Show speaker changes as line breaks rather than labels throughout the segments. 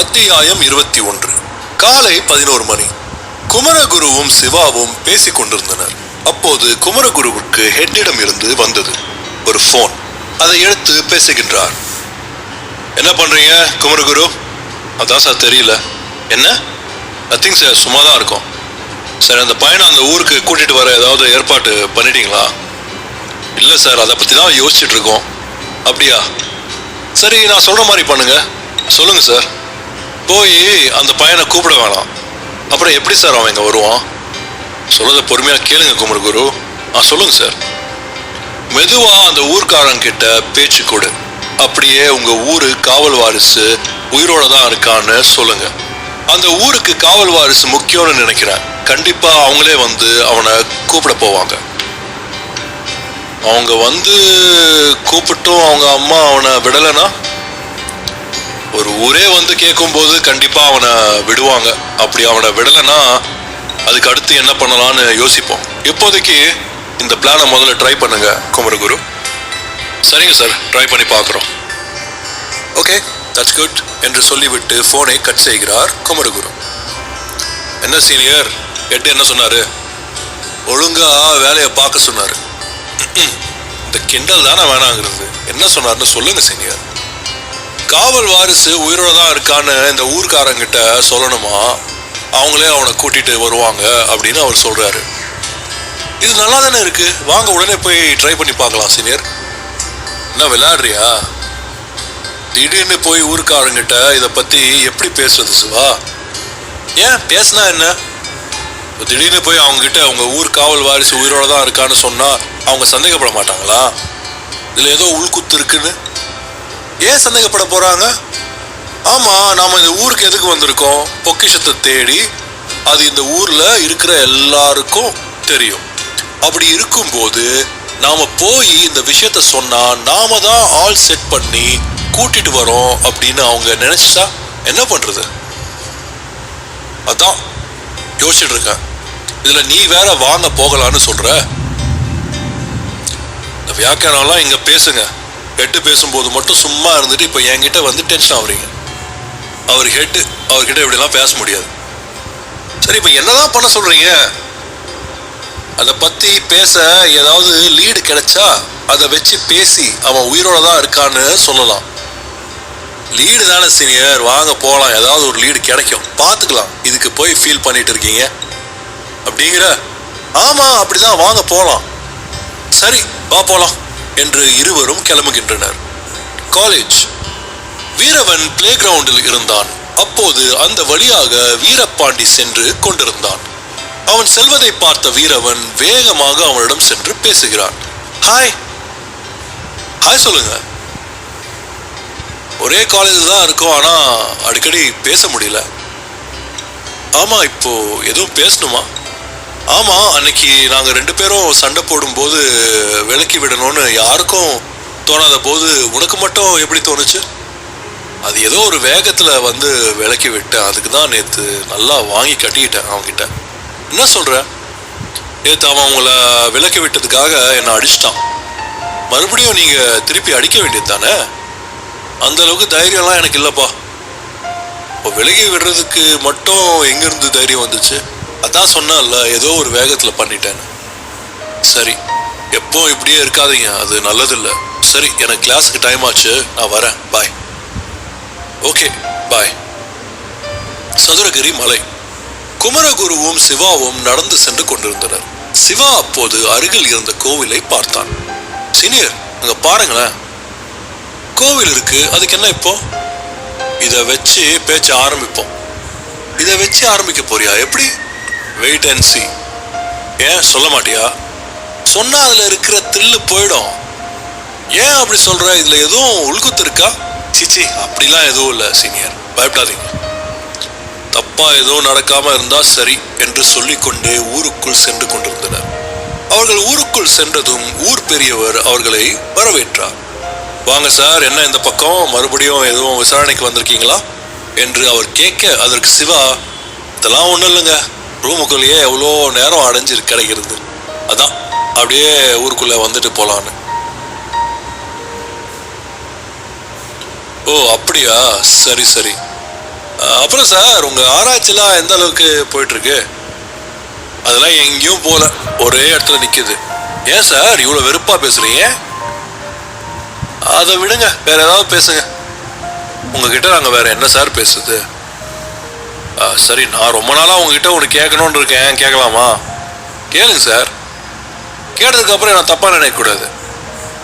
அத்தியாயம் 21. காலை 11 மணி. குமரகுருவும் சிவாவும் பேசிக் கொண்டிருந்தனர். அப்போது குமரகுருவுக்கு ஹெட்டிடம் இருந்து வந்தது ஒரு போன். அதை எடுத்து பேசுகின்றார். என்ன பண்றீங்க குமரகுரு? அதான் சார் தெரியல. என்ன? நத்திங் சார், சும்மா தான் இருக்கும். சார், அந்த பையனை அந்த ஊருக்கு கூட்டிட்டு வர ஏதாவது ஏற்பாடு பண்ணிட்டீங்களா? இல்லை சார், அதை பற்றி தான் யோசிச்சுட்டு இருக்கோம். அப்படியா? சரி, நான் சொல்ற மாதிரி பண்ணுங்க. சொல்லுங்க சார். போய் அந்த பையனை கூப்பிட வேணாம். அப்புறம் எப்படி சார் அவன் இங்கே வருவான்? சொல்றதை பொறுமையாக கேளுங்க குமரகுரு. சொல்லுங்க சார். மெதுவா அந்த ஊர்க்காரங்கிட்ட பேச்சு கொடு. அப்படியே உங்க ஊரு காவல் வாரிசு உயிரோட தான் இருக்கான்னு சொல்லுங்க. அந்த ஊருக்கு காவல் வாரிசு முக்கியம்னு நினைக்கிறேன். கண்டிப்பா அவங்களே வந்து அவனை கூப்பிட போவாங்க. அவங்க வந்து கூப்பிட்டும் அவங்க அம்மா அவனை விடலைன்னா, ஒரு ஊரே வந்து கேட்கும் போது கண்டிப்பா அவனை விடுவாங்க. அப்படி அவனை விடலைன்னா அதுக்கு அடுத்து என்ன பண்ணலான்னு யோசிப்போம். இப்போதைக்கு இந்த பிளானை முதல்ல ட்ரை பண்ணுங்க குமரகுரு. சரிங்க சார், ட்ரை பண்ணி பார்க்குறோம். ஓகே, தட்ஸ் குட் என்று சொல்லிவிட்டு போனை கட் செய்கிறார் குமரகுரு. என்ன சீனியர், ஹெட் என்ன சொன்னாரு? ஒழுங்கா வேலையை பார்க்க சொன்னாரு. இந்த கிண்டல் தானே வேணாங்கிறது. என்ன சொன்னார்னு சொல்லுங்க சீனியர். காவல் வாரிசு உயிரோட தான் இருக்கான்னு இந்த ஊர்க்காரங்கிட்ட சொல்லணுமா? அவங்களே அவனை கூட்டிட்டு வருவாங்க அப்படின்னு அவர் சொல்றாரு. இது நல்லா தானே இருக்கு. வாங்க உடனே போய் ட்ரை பண்ணி பார்க்கலாம் சீனியர். என்ன விளையாடுறியா? திடீர்னு போய் ஊர்க்காரங்கிட்ட இதை பத்தி எப்படி பேசுறது சிவா? ஏன், பேசினா என்ன? திடீர்னு போய் அவங்க கிட்ட உங்க ஊர் காவல் வாரிசு உயிரோட தான் இருக்கான்னு சொன்னா அவங்க சந்தேகப்பட மாட்டாங்களா? இதுல ஏதோ உள்குத்து இருக்குன்னு ஏன் சந்தேகப்பட போறாங்க? ஆமா, நாம இந்த ஊருக்கு எதுக்கு வந்திருக்கோம்? பொக்கிஷத்தை தேடி. அது இந்த ஊர்ல இருக்கிற எல்லாருக்கும் தெரியும். அப்படி இருக்கும்போது நாம போய் இந்த விஷயத்த சொன்னா நாம தான் ஆல் செட் பண்ணி கூட்டிட்டு வரோம் அப்படின்னு அவங்க நினைச்சா என்ன பண்றது? அதான் யோசிச்சுட்டு இருக்கேன். இதுல நீ வேற வாங்க போகலான்னு சொல்ற. இந்த வியாக்கியானம்லாம் இங்க பேசுங்க. ஹெட்டு பேசும்போது மட்டும் சும்மா இருந்துட்டு இப்போ என்கிட்ட வந்து டென்ஷன் ஆகுறீங்க. அவர் ஹெட்டு, அவர்கிட்ட இப்படிலாம் பேச முடியாது. சரி, இப்போ என்னதான் பண்ண சொல்றீங்க? அதை பத்தி பேச ஏதாவது லீடு கிடைச்சா அதை வச்சு பேசி அவன் உயிரோட தான் இருக்கான்னு சொல்லலாம். லீடு தானே சீனியர், வாங்க போகலாம். ஏதாவது ஒரு லீடு கிடைக்கும், பார்த்துக்கலாம். இதுக்கு போய் ஃபீல் பண்ணிட்டு இருக்கீங்க அப்படிங்கிற? ஆமா, அப்படிதான், வாங்க போகலாம். சரி, வா போகலாம் என்று இருவரும் கிளம்புகின்றனர். காலேஜ். வீரவன் பிளே கிரவுண்டில் இருந்தான். அப்போது அந்த வழியாக வீரபாண்டி சென்று கொண்டிருந்தான். அவன் செல்வதை பார்த்த வீரவன் வேகமாக அவனிடம் சென்று பேசுகிறான். ஹாய். ஹாய் சொல்லுங்க. ஒரே காலேஜ் தான் இருக்கும், ஆனா அடிக்கடி பேச முடியல. ஆமா, இப்போ எதுவும் பேசணுமா? ஆமா, அன்னைக்கு நாங்க 2 பேரும் சண்டை போடும்போது விலக்கி விடணும்னு யாருக்கும் தோணாத போது உனக்கு மட்டும் எப்படி தோணுச்சு? அது ஏதோ ஒரு வேகத்துல வந்து விலக்கி விட்டேன். அதுக்கு தான் நேத்து நல்லா வாங்கி கட்டிக்கிட்டேன் அவன்கிட்ட. என்ன சொல்ற? நேத்து அவன் உங்களை விலக்கி விட்டதுக்காக என்னை அடிச்சிட்டான். மறுபடியும் நீங்க திருப்பி அடிக்க வேண்டியது தானே? அந்த அளவுக்கு தைரியம்லாம் எனக்கு இல்லப்பா. இப்போ விலகி விடுறதுக்கு மட்டும் எங்கிருந்து தைரியம் வந்துச்சு? அதான் சொன்னல, ஏதோ ஒரு வேகத்துல பண்ணிட்டேன்னு. சரி, எப்போ இப்படியே இருக்காதீங்க, அது நல்லதில்லை. சரி, எனக்கு கிளாஸுக்கு டைம் ஆச்சு, நான் வரேன். பாய். ஓகே, பாய். சதுரகிரி மலை. குமரகுருவும் சிவாவும் நடந்து சென்று கொண்டிருந்தனர். சிவா அப்போது அருகில் இருந்த கோவிலை பார்த்தான். சீனியர், அங்க பாருங்களேன், கோவில் இருக்கு. அதுக்கு என்ன இப்போ? இதை வச்சு பேச்ச ஆரம்பிப்போம். இதை வச்சு ஆரம்பிக்க போறியா? எப்படி? Wait and see. ஏன் சொல்ல மாட்டியா? சொன்னா அதுல இருக்கிற த்ரில்லு போயிடும். ஏன் அப்படி சொல்ற? இதுல எதுவும் உள்குத்து இருக்கா? சிச்சி, அப்படிலாம் எதுவும் இல்லை சீனியர், பயப்படாதீங்க. தப்பா எதுவும் நடக்காம இருந்தா சரி என்று சொல்லிக்கொண்டே ஊருக்குள் சென்று கொண்டிருந்தனர். அவர்கள் ஊருக்குள் சென்றதும் ஊர் பெரியவர் அவர்களை வரவேற்றார். வாங்க சார், என்ன இந்த பக்கம்? மறுபடியும் எதுவும் விசாரணைக்கு வந்திருக்கீங்களா என்று அவர் கேட்க, அதற்கு சிவா, இதெல்லாம் ஒன்றும் இல்லைங்க, ரூமுக்குள்ளேயே எவ்வளோ நேரம் அடைஞ்சு கிடைக்கிறது, அதான் அப்படியே ஊருக்குள்ள வந்துட்டு போலான்னு. ஓ அப்படியா, சரி சரி. அப்புறம் சார் உங்க ஆராய்ச்சிலாம் எந்த அளவுக்கு போயிட்டு இருக்கு? அதெல்லாம் எங்கேயும் போல, ஒரே இடத்துல நிக்குது. ஏன் சார் இவ்வளவு வெறுப்பா பேசுறீங்க? அதை விடுங்க, வேற ஏதாவது பேசுங்க. உங்ககிட்ட நாங்க வேற என்ன சார் பேசுது? சரி, நான் ரொம்ப நாளா உங்ககிட்ட ஒன்று கேட்கணும்னு இருக்கேன், கேட்கலாமா? கேளுங்க சார். கேட்டதுக்கு அப்புறம் நான் தப்பா நினைக்கக்கூடாது.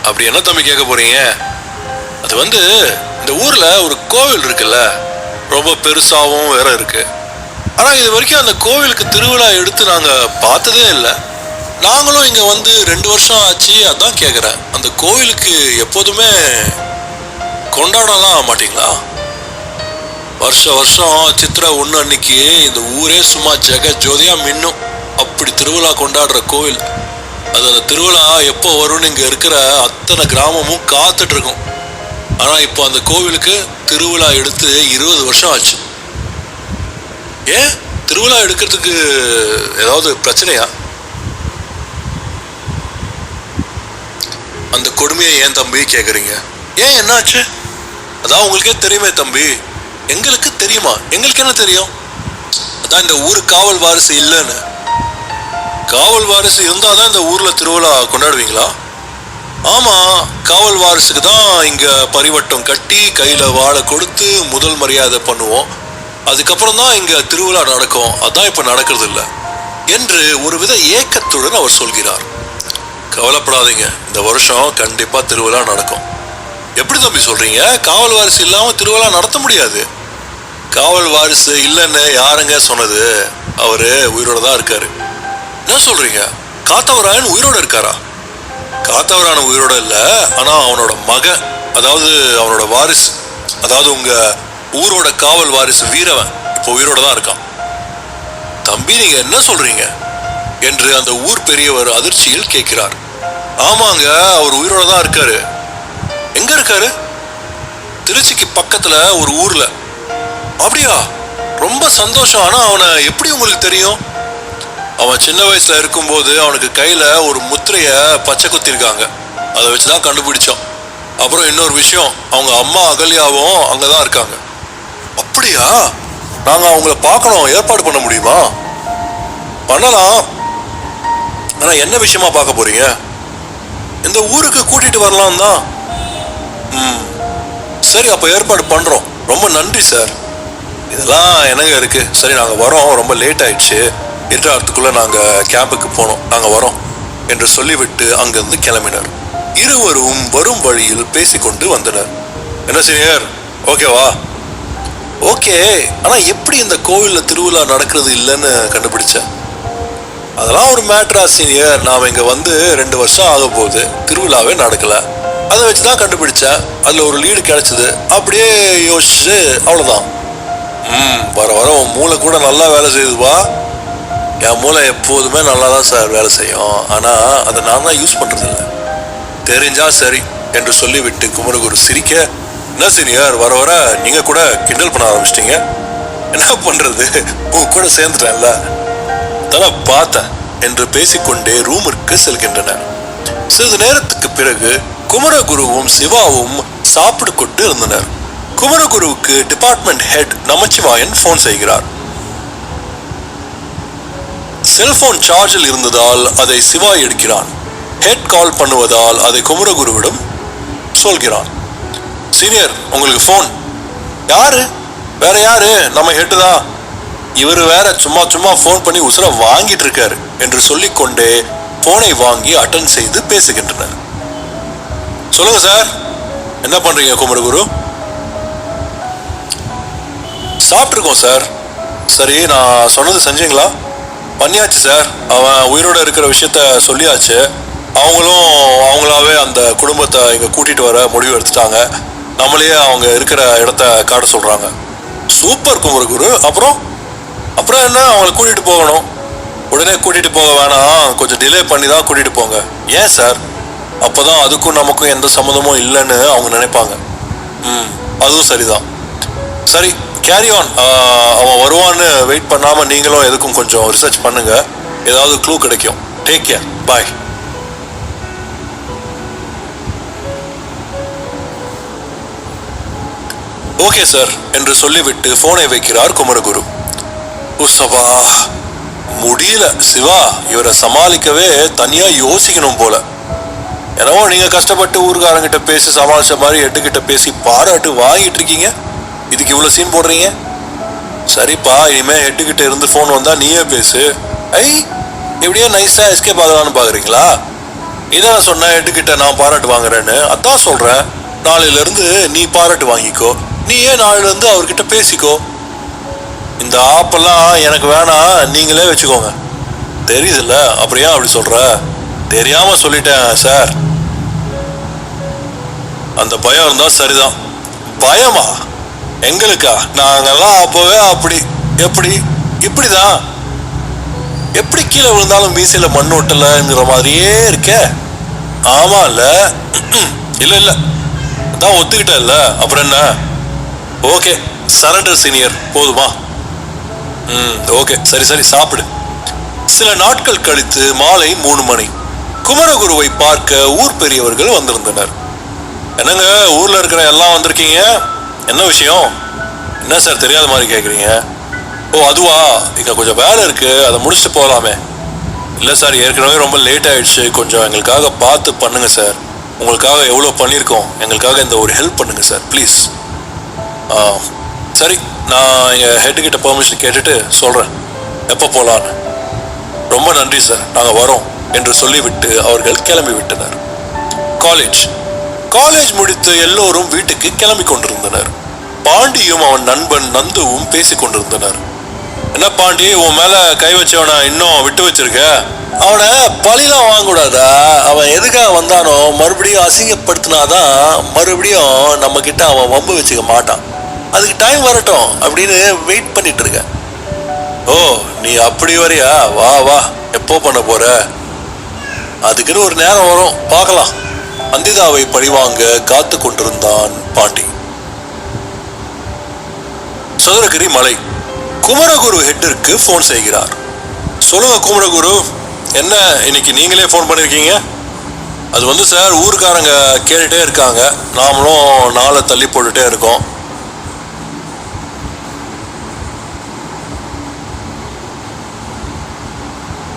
அப்படி என்ன தம்பி கேட்க போறீங்க? அது வந்து இந்த ஊர்ல ஒரு கோவில் இருக்குல்ல, ரொம்ப பெருசாவும் வேற இருக்கு. ஆனா இது வரைக்கும் அந்த கோவிலுக்கு திருவிழா எடுத்து நாங்க பார்த்ததே இல்லை. நாங்களும் இங்க வந்து 2 வருஷம் ஆச்சு. அதான் கேக்குறேன், அந்த கோவிலுக்கு எப்போதுமே கொண்டாடலாம் மாட்டீங்களா? வருஷம் சித்திரை 1 அன்னைக்கு இந்த ஊரே சும்மா ஜெக ஜோதியா மின்னும். அப்படி திருவிழா கொண்டாடுற கோவில் அது. அந்த திருவிழா எப்போ வரும்னு இங்க இருக்கிற அத்தனை கிராமமும் காத்துட்டு இருக்கும். ஆனா இப்போ அந்த கோவிலுக்கு திருவிழா எடுத்து 20 வருஷம் ஆச்சு. ஏன் திருவிழா எடுக்கிறதுக்கு ஏதாவது பிரச்சனையா? அந்த கொடுமையை ஏன் தம்பி கேக்குறீங்க? ஏன் என்னாச்சு? அதான் உங்களுக்கே தெரியுமே தம்பி. எங்களுக்கு தெரியுமா? எங்களுக்கு என்ன தெரியும்? அதான் இந்த ஊரு காவல் வாரிசு இல்லைன்னு. காவல் வாரிசு இருந்தாதான் இந்த ஊர்ல திருவிழா கொண்டாடுவீங்களா? ஆமா, காவல் வாரிசுக்கு தான் இங்க பரிவட்டம் கட்டி கையில வாழை கொடுத்து முதல் மரியாதை பண்ணுவோம். அதுக்கப்புறம் தான் இங்க திருவிழா நடக்கும். அதான் இப்ப நடக்கிறது இல்லை என்று ஒருவித ஏக்கத்துடன் அவர் சொல்கிறார். கவலைப்படாதீங்க, இந்த வருஷம் கண்டிப்பா திருவிழா நடக்கும். எப்படி தம்பி சொல்றீங்க? காவல் வாரிசு இல்லாம திருவிழா நடத்த முடியாது. காவல் வாரிசு இல்லைன்னு யாருங்க சொன்னது? அவரு உயிரோட தான் இருக்காரு. என்ன சொல்றீங்க? காத்தவராயன் உயிரோட இருக்காரா? காத்தவராயன் உயிரோட இல்ல, ஆனா அவனோட மகன், அதாவது அவனோட வாரிசு, அதாவது உங்க ஊரோட காவல் வாரிசு வீரவன் இப்போ உயிரோட தான் இருக்கான். தம்பி நீங்க என்ன சொல்றீங்க என்று அந்த ஊர் பெரியவர் அதிர்ச்சியில் கேட்கிறார். ஆமாங்க, அவர் உயிரோட தான் இருக்காரு. எங்க இருக்காரு? திருச்சிக்கு பக்கத்துல ஒரு ஊர்ல. அப்படியா? ரொம்ப சந்தோஷம். ஆனா அவனை எப்படி உங்களுக்கு தெரியும்? அவன் சின்ன வயசுல இருக்கும்போது அவனுக்கு கையில ஒரு முத்திரைய பச்சை குத்திருக்காங்க. அதை வச்சுதான் கண்டுபிடிச்சோம். அப்புறம் இன்னொரு விஷயம், அவங்க அம்மா அகல்யாவும் அங்கதான் இருக்காங்க. அப்படியா? நாங்க அவங்கள பார்க்கணும், ஏற்பாடு பண்ண முடியுமா? பண்ணலாம். ஆனா என்ன விஷயமா பார்க்க போறீங்க? இந்த ஊருக்கு கூட்டிட்டு வரலாம் தான். சரி, அப்ப ஏற்பாடு பண்றோம். ரொம்ப நன்றி சார். இதெல்லாம் என்னங்க இருக்கு? சரி, நாங்க வரோம். ரொம்ப லேட் ஆயிடுச்சு. எட்டாயிரத்துக்குள்ள நாங்க கேம்புக்கு போனோம். நாங்க வரோம் என்று சொல்லிவிட்டு அங்கிருந்து கிளம்பினர். இருவரும் வரும் வழியில் பேசிக்கொண்டு வந்தனர். என்ன சீனியர், ஓகேவா? ஓகே. ஆனா எப்படி இந்த கோவில்ல திருவிழா நடக்கிறது இல்லைன்னு கண்டுபிடிச்சேன்? அதெல்லாம் ஒரு மேட்ரா சீனியர். நாம இங்க வந்து 2 வருஷம் ஆக போகுது, திருவிழாவே நடக்கல. அதை வச்சுதான் கண்டுபிடிச்சேன். அதுல ஒரு லீடு கிடைச்சது. அப்படியே யோசிச்சு அவ்வளவுதான். வர வர உன் மூளை கூட நல்லா வேலை செய்யுதுவா? என் மூளை எப்போதுமே நல்லா தான் சார் வேலை செய்யும். ஆனா அதை நான் தான் யூஸ் பண்றது இல்லை. தெரிஞ்சா சரி என்று சொல்லிவிட்டு குமரகுரு சிரிக்க, என்ன சீனியர் வர வர நீங்க கூட கிண்டல் பண்ண ஆரம்பிச்சிட்டீங்க. என்ன பண்றது, உங்க கூட சேர்ந்துட்டேன்ல, தானே பார்த்தேன் என்று பேசிக்கொண்டே ரூமிற்கு செல்கின்றனர். சிறிது நேரத்துக்கு பிறகு குமரகுருவும் சிவாவும் சாப்பிட்டு கொண்டு இருந்தனர். குமரகுருவுக்கு டிபார்ட்மெண்ட் ஹெட் நமச்சிவாயன் போன் செய்கிறார். செல்போன் சார்ஜில் இருந்ததால் அதை சிவா எடுக்கிறான். ஹெட் கால் பண்ணுவதால் அதை குமரகுருவிடம் சொல்கிறான். சீனியர், உங்களுக்கு போன். யாரு? வேற யாரு, நம்ம ஹெட் தான். இவர் வேற சும்மா சும்மா போன் பண்ணி உசுர வாங்கிட்டு இருக்காரு என்று சொல்லிக்கொண்டே போனை வாங்கி அட்டன் செய்து பேசுகின்றனர். சொல்லுங்க சார், என்ன பண்றீங்க குமரகுரு? சாப்பிட்டுருக்கோம் சார். சரி, நான் சொன்னது செஞ்சீங்களா? பண்ணியாச்சு சார். அவன் உயிரோட இருக்கிற விஷயத்த சொல்லியாச்சு. அவங்களும் அவங்களாவே அந்த குடும்பத்தை இங்க கூட்டிட்டு வர முடிவு எடுத்துட்டாங்க. நம்மளே அவங்க இருக்கிற இடத்த காட்ட சொல்றாங்க. சூப்பர் குமரகுரு. அப்புறம் அப்புறம் என்ன, அவங்களை கூட்டிட்டு போகணும். உடனே கூட்டிட்டு போக வேணாம், கொஞ்சம் டிலே பண்ணி தான் கூட்டிட்டு போங்க. ஏன் சார்? அப்பதான் அதுக்கும் நமக்கும் எந்த சம்மந்தமும் இல்லைன்னு அவங்க நினைப்பாங்க. அதுவும் சரிதான். சரி, கேரி ஆன். அவன் வருவான்னு வெயிட் பண்ணாம நீங்களும் எதுக்கும் கொஞ்சம் ரிசர்ச் பண்ணுங்க. ஏதாவது க்ளூ கிடைக்கும். Take care. Bye. Okay sir என்று சொல்லிவிட்டு போனை வைக்கிறார் குமரகுரு. உசபா, முடியல சிவா, இவரை சமாளிக்கவே தனியா யோசிக்கணும் போல. என்னவோ நீங்க கஷ்டப்பட்டு ஊருக்காரங்கிட்ட பேசி சமாளிச்ச மாதிரி எட்டுக்கிட்ட பேசி பாராட்டு வாங்கிட்டு இருக்கீங்க, இதுக்கு இவ்வளவு சீன் போடுறீங்க. சரிப்பா, இனிமே ஹெட்டுக்கிட்ட இருந்து போன் வந்தா நீயே பேசு. ஐ, இப்படியே நைஸா எஸ்கேப் ஆகலான்னு பாக்குறீங்களா? இதான் சொன்ன, ஹெட்டுக்கிட்ட நான் பாராட்டு வாங்குறேன்னு. அதான் சொல்றேன், நாளையில இருந்து நீ பாராட்டு வாங்கிக்கோ, நீயே நாளையில இருந்து அவர்கிட்ட பேசிக்கோ. இந்த ஆப்பெல்லாம் எனக்கு வேணாம், நீங்களே வச்சுக்கோங்க. தெரியுதுல்ல, அப்படியா அப்படி சொல்ற? தெரியாம சொல்லிட்டேன் சார். அந்த பயம் இருந்தா சரிதான். பயமா? எங்களுக்கா? நாங்கெல்லாம் அப்பவே அப்படி எப்படி இப்படிதான். எப்படி கீழே விழுந்தாலும் மீசையில மண் ஒட்டலங்கிற மாதிரியே இருக்க. ஆமா இல்ல? இல்ல இல்ல, அதான் ஒத்துக்கிட்ட இல்ல, அப்புறம் என்ன? ஓகே, சரண்டர் சீனியர், போதுமா? ஓகே, சரி சரி, சாப்பிடு. சில நாட்கள் கழித்து மாலை 3 மணி. குமரகுருவை பார்க்க ஊர் பெரியவர்கள் வந்திருந்தனர். என்னங்க, ஊர்ல இருக்கிற எல்லாம் வந்திருக்கீங்க, என்ன விஷயம்? என்ன சார் தெரியாத மாதிரி கேக்குறீங்க? ஓ அதுவா, இங்க கொஞ்சம் வேலை இருக்கு, அதை முடிச்சுட்டு போகலாமே. இல்ல சார், ஏற்கனவே ரொம்ப லேட் ஆயிடுச்சு, கொஞ்சம் எங்களுக்காக பார்த்து பண்ணுங்க சார். உங்களுக்காக எவ்வளோ பண்ணியிருக்கோம், எங்களுக்காக இந்த ஒரு ஹெல்ப் பண்ணுங்க சார் ப்ளீஸ். சரி, நான் எங்கள் ஹெட்டுக்கிட்ட பெர்மிஷன் கேட்டுட்டு சொல்கிறேன் எப்போ போகலான்னு. ரொம்ப நன்றி சார், நாங்கள் வரோம் என்று சொல்லிவிட்டு அவர்கள் கிளம்பி விட்டனர். காலேஜ் முடித்து எல்லோரும் வீட்டுக்கு கிளம்பி கொண்டிருந்தனர். பாண்டியும் அவன் நண்பன் நந்துவும் பேசிக் கொண்டிருந்தனர். என்ன பாண்டி, உன் மேல கை வச்சவன இன்னும் விட்டு வச்சிருக்க? அவனை பழிலாம் வாங்கக்கூடாதா? அவன் எதுக்காக வந்தானோ மறுபடியும் அசிங்கப்படுத்தினாதான் மறுபடியும் நம்ம கிட்ட அவன் வம்பு வச்சுக்க மாட்டான். அதுக்கு டைம் வரட்டும் அப்படின்னு வெயிட் பண்ணிட்டு இருக்க. ஓ, நீ அப்படி வரியா? வா வா, எப்போ பண்ண போற? அதுக்குன்னு ஒரு நேரம் வரும், பார்க்கலாம். அந்திதாவை பழிவாங்க காத்து கொண்டிருந்தான் பாண்டி. சதுரகிரி மலை. குமரகுரு ஹெட்டிற்கு போன் செய்கிறார். சொல்லுங்க குமரகுரு, என்ன இன்னைக்கு நீங்களே போன் பண்ணிருக்கீங்க? அது சார், ஊருக்காரங்க கேட்டுட்டே இருக்காங்க, நாமளும் நாளை தள்ளி போட்டுட்டே இருக்கோம்.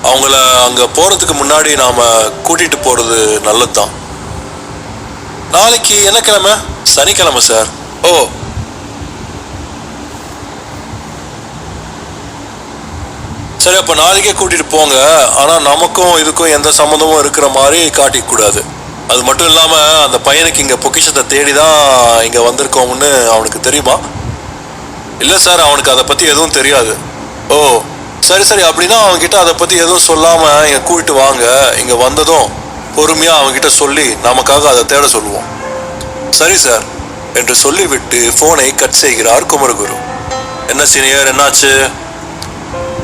அவங்கள அங்க போறதுக்கு முன்னாடி நாம கூட்டிட்டு போறது நல்லதுதான். நாளைக்கு என்ன கிழமை? சனிக்கிழமை சார். ஓ, சரி, அப்ப நாளைக்கே கூட்டிட்டு போங்க. ஆனா நமக்கும் இதுக்கும் எந்த சம்மந்தமும் இருக்கிற மாதிரி காட்டிக்க கூடாது. அது மட்டும் இல்லாம அந்த பையனுக்கு இங்க பொக்கிஷத்தை தேடிதான் இங்க வந்திருக்கோம்னு அவனுக்கு தெரியுமா? இல்ல சார், அவனுக்கு அதை பத்தி எதுவும் தெரியாது. ஓ சரி சரி, அப்படின்னா அவன்கிட்ட அதை பத்தி எதுவும் சொல்லாம இங்க கூட்டிட்டு வாங்க. இங்க வந்ததும் பொறுமையா அவன்கிட்ட சொல்லி நமக்காக அதை தேட சொல்லுவோம். சரி சார் என்று சொல்லிவிட்டு போனை கட் செய்கிறார் குமரகுரு. என்ன சீனியர், என்னாச்சு?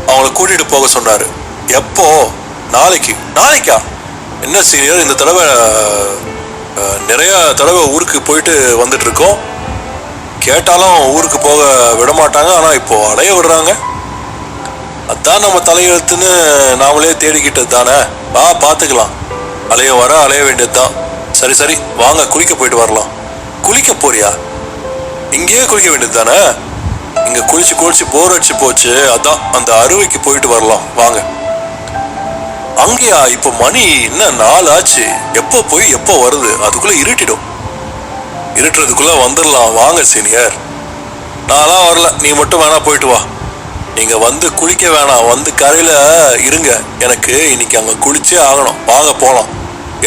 அவங்கள கூட்டிட்டு போக சொன்னாரு. எப்போ? நாளைக்கா? என்ன சீனியர், இந்த தடவை நிறைய தடவை ஊருக்கு போயிட்டு வந்துட்டு இருக்கோம். கேட்டாலும் ஊருக்கு போக விட மாட்டாங்க, ஆனா இப்போ அலைய விடுறாங்க. அதான் நம்ம தலையெழுத்துன்னு நாமளே தேடிக்கிட்டது தானே. பார்த்துக்கலாம், அலைய வேண்டியதுதான். சரி சரி, வாங்க குளிக்க போயிட்டு வரலாம். குளிக்க போறியா? இங்கேயே குளிக்க வேண்டியது தானே. இங்க குளிச்சு போர் அடிச்சு போச்சு, அதான் அந்த அருவிக்கு போயிட்டு வரலாம், வாங்க. அங்கேயா? இப்ப மணி என்ன 4 ஆச்சு, எப்போ போய் எப்போ வருது? அதுக்குள்ள இருட்டுறதுக்குள்ள வந்துடலாம், வாங்க சீனியர். நான்லாம் வரல, நீ மட்டும் வேணா போயிட்டு வா. நீங்க வந்து குளிக்க வேணாம், வந்து கரையில இருங்க, எனக்கு இன்னைக்கு அங்க குளிச்சே ஆகணும், வாங்க போலாம்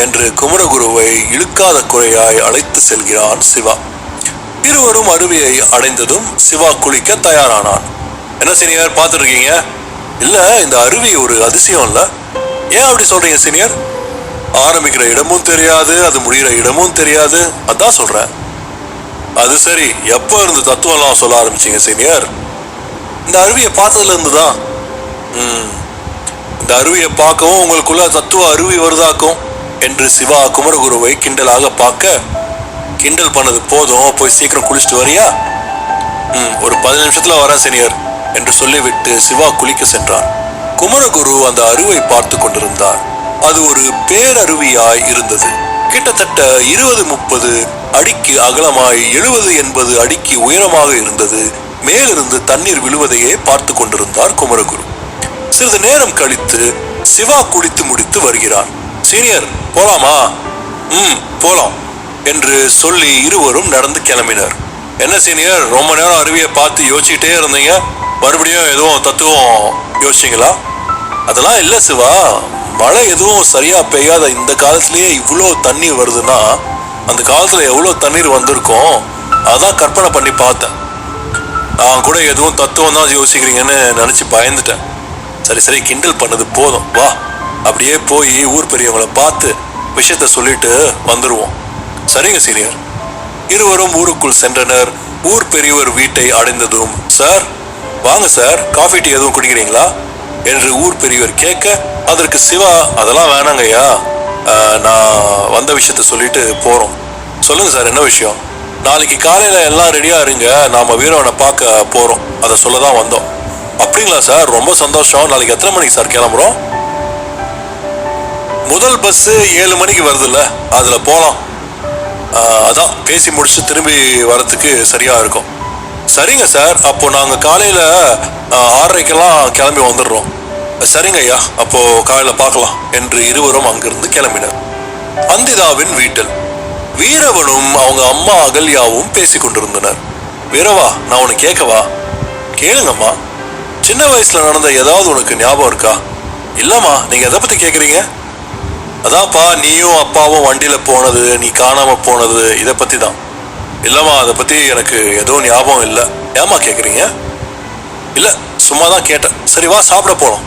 என்று குமரகுருவை இழுக்காத குறையாய் அழைத்து செல்கிறான் சிவா. இருவரும் அருவியை அடைந்ததும் சிவா குளிக்க தயாரானான். என்ன சீனியர், பார்த்துட்டு இருக்கீங்க? இல்ல, இந்த அருவி ஒரு அதிசயம் இல்ல. ஏன் அப்படி சொல்றீங்க சீனியர்? ஆரம்பிக்கிற இடமும் தெரியாது, அது முடிகிற இடமும் தெரியாது, அதான் சொல்றேன். அது சரி, எப்ப இருந்து தத்துவம் எல்லாம் சொல்ல ஆரம்பிச்சீங்க சீனியர்? இந்த அருவியை பார்த்ததுல இருந்துதான். இந்த அருவியை பார்க்கவும் உங்களுக்குள்ள தத்துவ அருவி வருதாக்கும் என்று சிவா குமரகுருவை கிண்டலாக பார்க்க, கிண்டல் பண்ணது போதும், போய் சீக்கிரம் குளிச்சுட்டு வரியா? ஒரு 10 நிமிஷத்துல வரேன் சீனியர் என்று சொல்லிவிட்டு சிவா குளிக்க சென்றான். குமரகுரு அந்த அருவை பார்த்து கொண்டிருந்தார். அது ஒரு பேரருவியாய் இருந்தது. கிட்டத்தட்ட 20-30 அடிக்கு அகலமாய் 70-80 அடிக்கு உயரமாக இருந்தது. மேலிருந்து தண்ணீர் விழுவதையே பார்த்து கொண்டிருந்தார் குமரகுரு. சிறிது நேரம் கழித்து சிவா குளித்து முடித்து வருகிறார். சீனியர், போலாமா? போலாம் என்று சொல்லி இருவரும் நடந்து கிளம்பினர். என்ன சீனியர், ரொம்ப நேரம் அருவியை பார்த்து யோசிச்சுட்டே இருந்தீங்க, மறுபடியும் எதுவும் தத்துவம் யோசிச்சிங்களா? அதெல்லாம் இல்ல சிவா, மழை எதுவும் சரியா பெய்யாத இந்த காலத்திலேயே இவ்வளோ தண்ணீர் வருதுன்னா அந்த காலத்துல எவ்வளவு தண்ணீர் வந்திருக்கும், அதான் கற்பனை பண்ணி பார்த்தேன். நான் கூட எதுவும் தத்துவம் தான் யோசிக்கிறீங்கன்னு நினைச்சு பயந்துட்டேன். சரி சரி, கிண்டல் பண்ணது போதும், வா அப்படியே போய் ஊர் பெரியவங்களை பார்த்து விஷயத்த சொல்லிட்டு வந்துருவோம். சரிங்க சீனியர். இருவரும் ஊருக்குள் சென்றனர். ஊர் பெரியவர் வீட்டை அடைந்ததும், சார் வாங்க சார், காஃபி டீ எதுவும் குடிக்கிறீங்களா என்று ஊர் பெரியவர் கேட்க, அதற்கு சிவா, அதெல்லாம் வேணாங்கய்யா, நான் வந்த விஷயத்த சொல்லிட்டு போறோம். சொல்லுங்க சார், என்ன விஷயம்? நாளைக்கு காலையில எல்லாம் ரெடியா இருங்க, நாம வீரவனை பார்க்க போறோம், அதை சொல்லதான் வந்தோம். அப்படிங்களா சார், ரொம்ப சந்தோஷம். நாளைக்கு எத்தனை மணிக்கு சார் கிளம்புறோம்? முதல் பஸ் 7 மணிக்கு வருதுல்ல, அதுல போலாம். அதான் பேசி முடிச்சு திரும்பி வரத்துக்கு சரியா இருக்கும். சரிங்க சார், அப்போ நாங்க காலையில 6:30க்கெல்லாம் கிளம்பி வந்துடுறோம். சரிங்க ஐயா, அப்போ காலையில பார்க்கலாம் என்று இருவரும் அங்கிருந்து கிளம்பினர். அந்திதாவின் வீட்டில் வீரவனும் அவங்க அம்மா அகல்யாவும் பேசி கொண்டிருந்தனர். வீரவா, நான் உனக்கு கேட்கவா? கேளுங்கம்மா. சின்ன வயசுல நடந்த ஏதாவது உனக்கு ஞாபகம் இருக்கா? இல்லம்மா, நீங்க எதை பத்தி கேக்குறீங்க? அதான்ப்பா, நீயும் அப்பாவும் வண்டியில போனது, நீ காணாம போனது, இதை பத்தி தான். இல்லம்மா, அதை பத்தி எனக்கு எதுவும் ஞாபகம் இல்லை. ஏமா கேக்குறீங்க? இல்ல, சும்மா தான் கேட்டேன். சரி வா, சாப்பிட போனோம்.